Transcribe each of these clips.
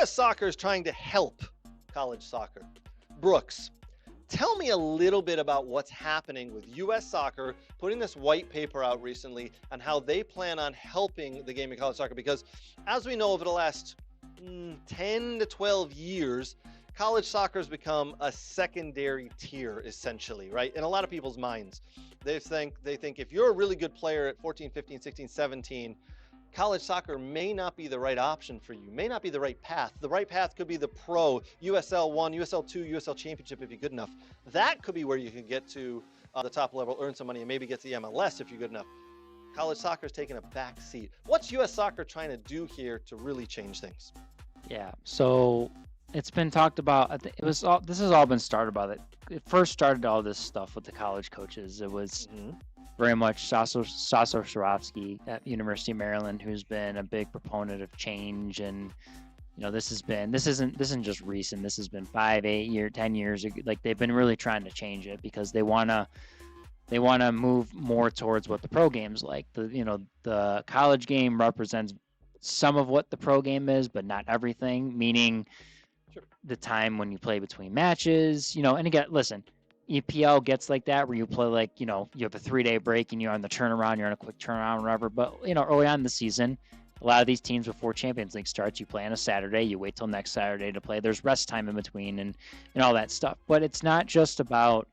U.S. soccer is trying to help college soccer. Brooks, tell me a little bit about what's happening with U.S. soccer putting this white paper out recently and how they plan on helping the game of college soccer. Because as we know, over the last 10 to 12 years, college soccer has become a secondary tier, essentially, right? In a lot of people's minds, they think if you're a really good player at 14, 15, 16, 17, college soccer may not be the right option for you, may not be the right path. The right path could be the pro, USL 1, USL 2, USL Championship if you're good enough. That could be where you can get to the top level, earn some money, and maybe get to the MLS if you're good enough. College soccer is taking a back seat. What's U.S. soccer trying to do here to really change things? Yeah, so it's been talked about. This has all been started by it first started all this stuff with the college coaches. It was very much Sasso Swarovski at University of Maryland, who's been a big proponent of change. And this isn't just recent. This has been 5, 8 years, 10 years. Like, they've been really trying to change it because they want to move more towards what the pro game's like. The college game represents some of what the pro game is, but not everything, meaning the time when you play between matches, and again, listen, EPL gets like that where you play you have a 3-day break and you're on the turnaround, you're on a quick turnaround, whatever. But early on in the season, a lot of these teams before Champions League starts, you play on a Saturday, you wait till next Saturday to play. There's rest time in between and all that stuff. But it's not just about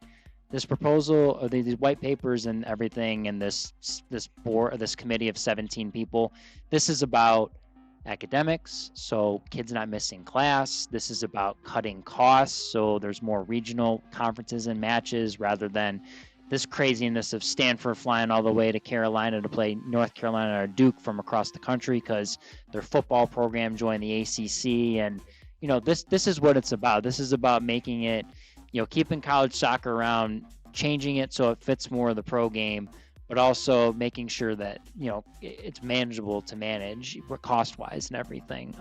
this proposal or these white papers and everything and this board, this committee of 17 people. This is about academics, so kids not missing class. This is about cutting costs, so there's more regional conferences and matches rather than this craziness of Stanford flying all the way to Carolina to play North Carolina or Duke from across the country because their football program joined the ACC. And this is what it's about. This is about making it, keeping college soccer around, changing it so it fits more of the pro game, but also making sure that it's manageable to manage cost-wise and everything.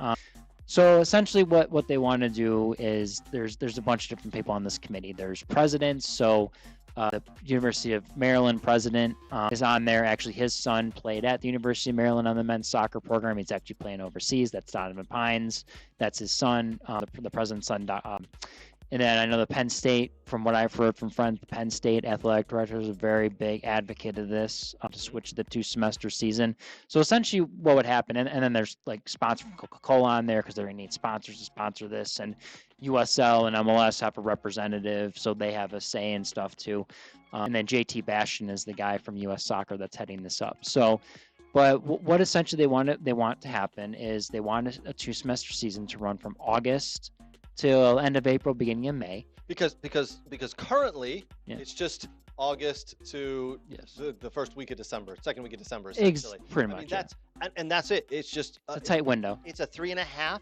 So essentially, what they want to do is there's a bunch of different people on this committee. There's presidents. So the University of Maryland president is on there. Actually, his son played at the University of Maryland on the men's soccer program. He's actually playing overseas. That's Donovan Pines. That's his son, the president's son. And then I know the Penn State, from what I've heard from friends, the Penn State athletic director is a very big advocate of this, to switch the 2-semester season. So essentially what would happen, and then there's like sponsor from Coca-Cola on there because they're going to need sponsors to sponsor this, and USL and MLS have a representative, so they have a say and stuff too. And then JT Bastion is the guy from US Soccer that's heading this up. So, but what essentially they want to happen is they want a 2-semester season to run from August till end of April, beginning of May. Because currently it's just August to the first week of December, second week of December, essentially. Pretty much. That's it. It's just it's a tight window. It's a 3.5,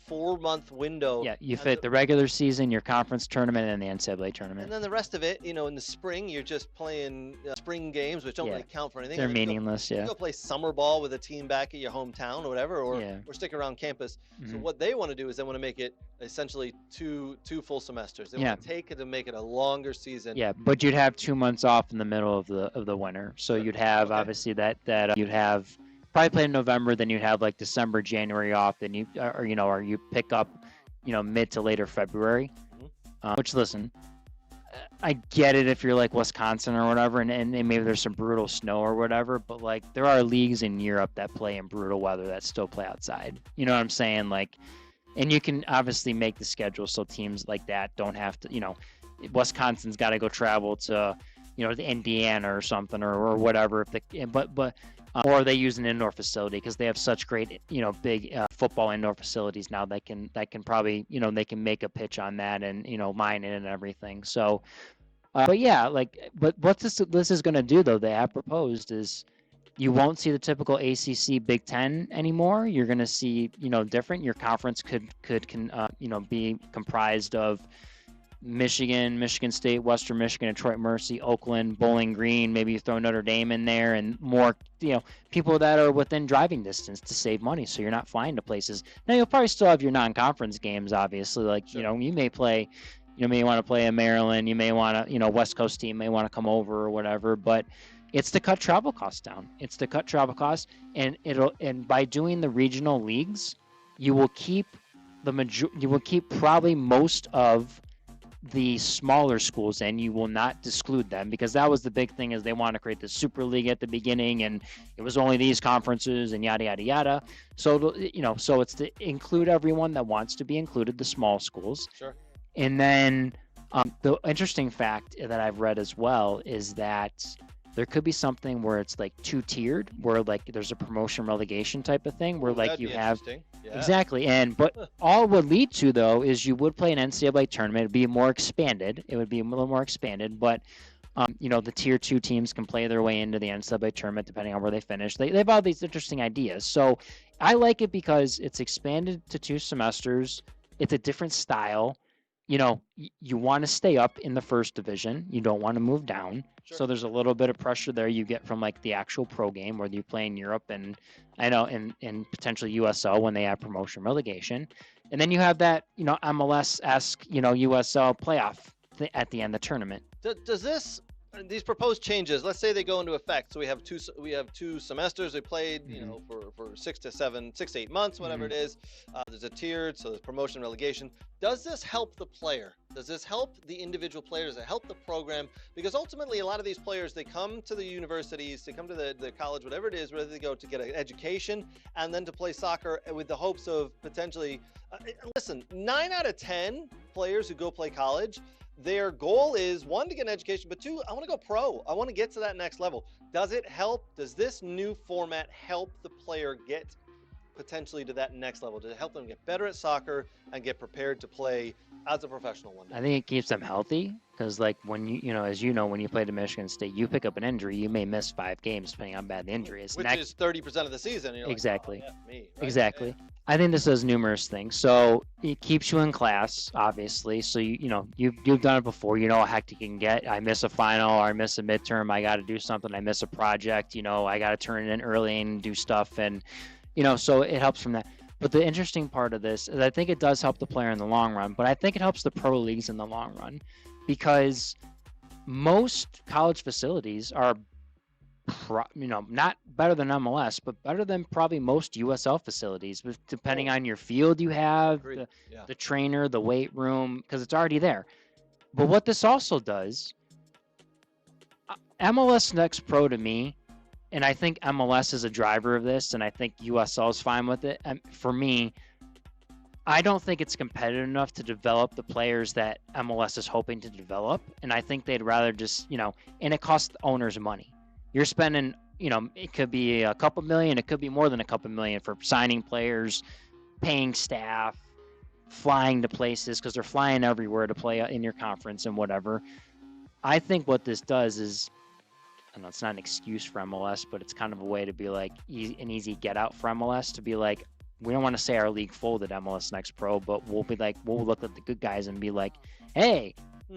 4-month window. Yeah, you fit the regular season, your conference tournament, and the NCAA tournament. And then the rest of it, in the spring, you're just playing spring games, which don't really count for anything. They're meaningless, You go play summer ball with a team back at your hometown or whatever, or stick around campus. Mm-hmm. So what they want to do is they want to make it essentially two full semesters. They want to take it and make it a longer season. Yeah, but you'd have 2 months off in the middle of the winter. So you'd have obviously that you'd have probably play in November, then you'd have like December, January off, then or you pick up, mid to later February. Which, listen, I get it if you're like Wisconsin or whatever, and maybe there's some brutal snow or whatever, but like there are leagues in Europe that play in brutal weather that still play outside. You know what I'm saying? Like, and you can obviously make the schedule so teams like that don't have to. Wisconsin's got to go travel to, the Indiana or something or whatever. Or they use an indoor facility because they have such great, big football indoor facilities now that can probably, they can make a pitch on that and, mine it and everything. So, but what this is going to do, though, they have proposed is you won't see the typical ACC Big Ten anymore. You're going to see, different. Your conference could be comprised of Michigan, Michigan State, Western Michigan, Detroit Mercy, Oakland, Bowling Green. Maybe you throw Notre Dame in there, and more, people that are within driving distance to save money, so you're not flying to places. Now you'll probably still have your non-conference games, obviously. Like you may play, you may want to play in Maryland. You may want to, West Coast team may want to come over or whatever. But it's to cut travel costs down. It's to cut travel costs, and by doing the regional leagues, you will keep you will keep probably most of the smaller schools in. You will not exclude them, because that was the big thing, is they want to create the super league at the beginning, and it was only these conferences and yada yada yada. So so it's to include everyone that wants to be included, the small schools. Sure. And then the interesting fact that I've read as well is that there could be something where it's like two-tiered, where like there's a promotion relegation type of thing, where like you have exactly. But all it would lead to, though, is you would play an NCAA tournament. It'd be more expanded. It would be a little more expanded, but the tier 2 teams can play their way into the NCAA tournament depending on where they finish. They have all these interesting ideas. So I like it because it's expanded to 2 semesters. It's a different style. You want to stay up in the first division. You don't want to move down. Sure. So there's a little bit of pressure there you get from like the actual pro game, whether you play in Europe and and potentially USL when they have promotion relegation. And then you have that, MLS-esque, USL playoff at the end of the tournament. Does these proposed changes, let's say they go into effect, so we have two semesters, they played for 6 to 8 months, whatever it is. There's a tiered, so there's promotion, relegation. Does this help the player? Does this help the individual players? Does it help the program? Because ultimately a lot of these players, they come to the universities, they come to the college, whatever it is, whether they go to get an education and then to play soccer with the hopes of potentially listen, 9 out of 10 players who go play college, their goal is, 1, to get an education, but 2, I want to go pro. I want to get to that next level. Does it help? Does this new format help the player get potentially to that next level? Does it help them get better at soccer and get prepared to play as a professional one day? I think it keeps them healthy, because like when when you played at Michigan State, you pick up an injury, you may miss 5 games depending on how bad the injury is. Which is 30% of the season. You're exactly. Like, oh, me, right? Exactly. Yeah. I think this does numerous things. So it keeps you in class, obviously. So you've done it before. You know how hectic it can get. I miss a final, or I miss a midterm. I got to do something. I miss a project. I got to turn it in early and do stuff. And so it helps from that. But the interesting part of this is I think it does help the player in the long run. But I think it helps the pro leagues in the long run, because most college facilities are not better than MLS, but better than probably most USL facilities, depending on your field you have, the trainer, the weight room, because it's already there. But what this also does, MLS Next Pro to me, and I think MLS is a driver of this, and I think USL is fine with it. For me, I don't think it's competitive enough to develop the players that MLS is hoping to develop, and I think they'd rather just, and it costs the owners money. You're spending, it could be a couple million, it could be more than a couple million for signing players, paying staff, flying to places, because they're flying everywhere to play in your conference and whatever. I think what this does is, I know it's not an excuse for MLS, but it's kind of a way to be like an easy get out for MLS, to be like, we don't want to say our league folded MLS Next Pro, but we'll look at the good guys and be like, hey,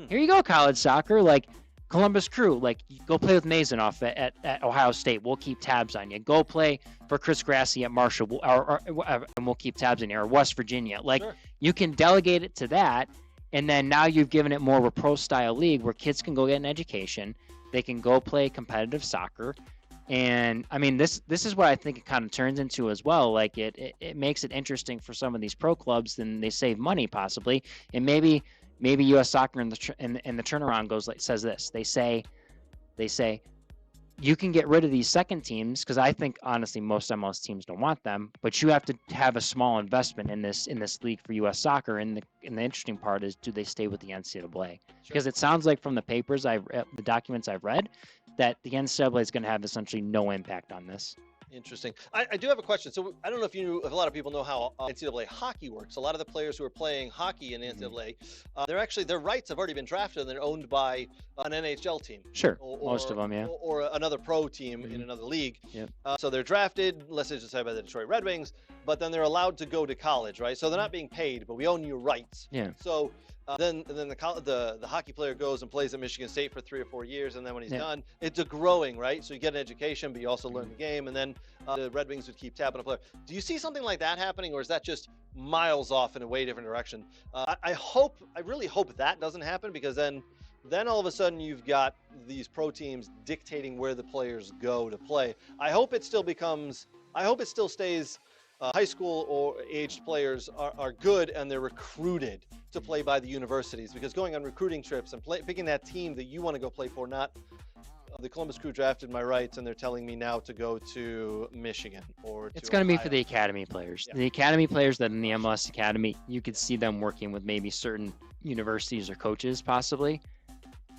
here you go, college soccer. Like, Columbus Crew, like, go play with Mazonoff at Ohio State. We'll keep tabs on you. Go play for Chris Grassi at Marshall, and we'll keep tabs on you. Or West Virginia. Like, you can delegate it to that, and then now you've given it more of a pro-style league where kids can go get an education. They can go play competitive soccer. And, I mean, this is what I think it kind of turns into as well. Like, it makes it interesting for some of these pro clubs, and they save money possibly. And maybe U.S. Soccer and the turnaround says this. They say you can get rid of these second teams, because I think honestly most MLS teams don't want them, but you have to have a small investment in this league for U.S. Soccer. And the interesting part is, do they stay with the NCAA? Because it sounds like from the papers the documents I've read, that the NCAA is going to have essentially no impact on this. Interesting. I do have a question. So I don't know if a lot of people know how NCAA hockey works. A lot of the players who are playing hockey in NCAA, their rights have already been drafted, and they're owned by an NHL team. Sure. Most of them, yeah. Or another pro team in another league. Yep. So they're drafted, let's say decided by the Detroit Red Wings, but then they're allowed to go to college, right? So they're not being paid, but we own your rights. Yeah. So then the hockey player goes and plays at Michigan State for 3 or 4 years, and then when he's done, it's a growing, right? So you get an education, but you also learn the game, and then the Red Wings would keep tapping a player. Do you see something like that happening, or is that just miles off in a way different direction? I really hope that doesn't happen, because then all of a sudden you've got these pro teams dictating where the players go to play. I hope it still stays high school or aged players are good and they're recruited to play by the universities, because going on recruiting trips and picking that team that you want to go play for, not the Columbus Crew drafted my rights and they're telling me now to go to Michigan or to It's going to be for Ohio. the academy players. Yeah. The academy players that in the MLS academy, you could see them working with maybe certain universities or coaches possibly.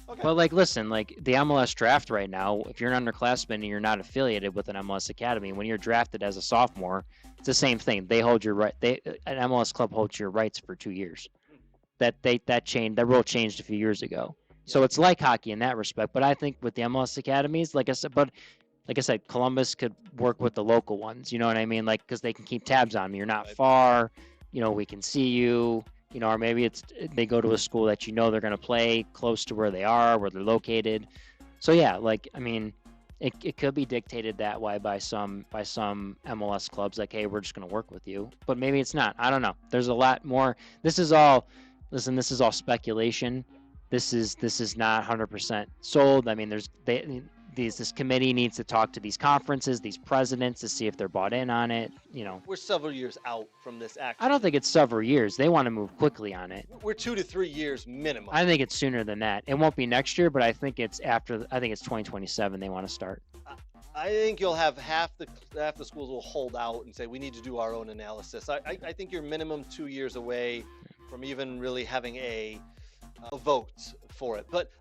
Okay. But like, listen, like the MLS draft right now, if you're an underclassman and you're not affiliated with an MLS academy, when you're drafted as a sophomore, it's the same thing. They hold your right. An MLS club holds your rights for 2 years. That rule changed a few years ago. So it's like hockey in that respect. But I think with the MLS academies, like I said, Columbus could work with the local ones. You know what I mean? Like, because they can keep tabs on me. You're not far. You know, we can see you. You know, or maybe they go to a school that you know they're going to play close to where they are, where they're located. So yeah, like, I mean, it could be dictated that way by some MLS clubs, like, hey, we're just going to work with you. But maybe it's not. I don't know. There's a lot more. This is all speculation. This is not 100% sold. I mean, this committee needs to talk to these conferences, these presidents, to see if they're bought in on it. You know, we're several years out from this action. I don't think it's several years. They want to move quickly on it. We're 2 to 3 years minimum. I think it's sooner than that. It won't be next year, but I think it's after. I think it's 2027. They want to start. I think you'll have half the schools will hold out and say we need to do our own analysis. I think you're minimum 2 years away from even really having a vote for it. But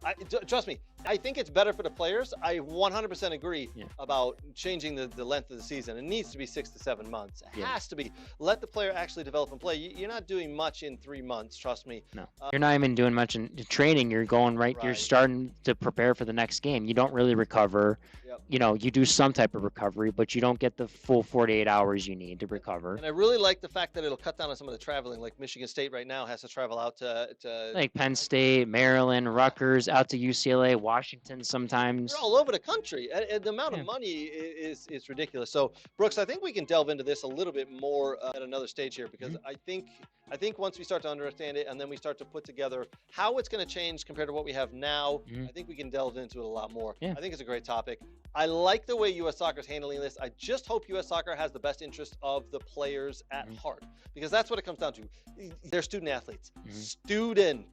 trust me, I think it's better for the players. I 100% agree about changing the length of the season. It needs to be 6 to 7 months. It has to be. Let the player actually develop and play. You're not doing much in 3 months, trust me. No, you're not even doing much in training. You're going right. You're starting to prepare for the next game. You don't really recover. You know, you do some type of recovery, but you don't get the full 48 hours you need to recover. And I really like the fact that it'll cut down on some of the traveling. Like Michigan State right now has to travel out to like Penn State, Maryland, Rutgers, out to UCLA, Washington sometimes. They're all over the country. And the amount of money is ridiculous. So, Brooks, I think we can delve into this a little bit more at another stage here, because I think once we start to understand it and then we start to put together how it's going to change compared to what we have now, I think we can delve into it a lot more. I think it's a great topic. I like the way U.S. Soccer is handling this. I just hope U.S. Soccer has the best interest of the players at heart, because that's what it comes down to. They're student athletes. Student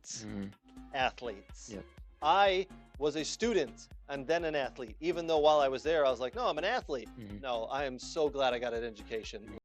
athletes. I was a student and then an athlete, even though while I was there, I was like, no, I'm an athlete. No, I am so glad I got an education.